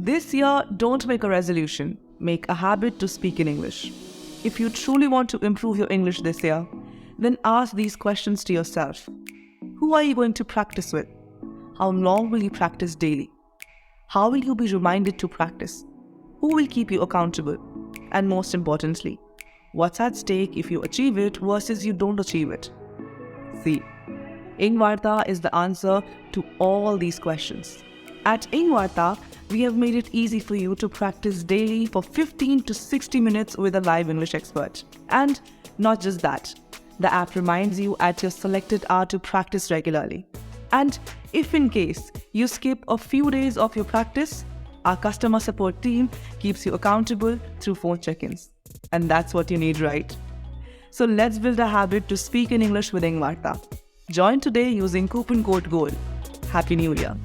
This year, don't make a resolution. Make a habit to speak in English. If you truly want to improve your English this year, then ask these questions to yourself. Who are you going to practice with? How long will you practice daily? How will you be reminded to practice? Who will keep you accountable? And most importantly, what's at stake if you achieve it versus you don't achieve it? See, EngVarta is the answer to all these questions. At EngVarta, we have made it easy for you to practice daily for 15 to 60 minutes with a live English expert. And not just that, the app reminds you at your selected hour to practice regularly. And if in case you skip a few days of your practice, our customer support team keeps you accountable through phone check-ins. And that's what you need, right? So let's build a habit to speak in English with EngVarta. Join today using coupon code GOAL. Happy New Year!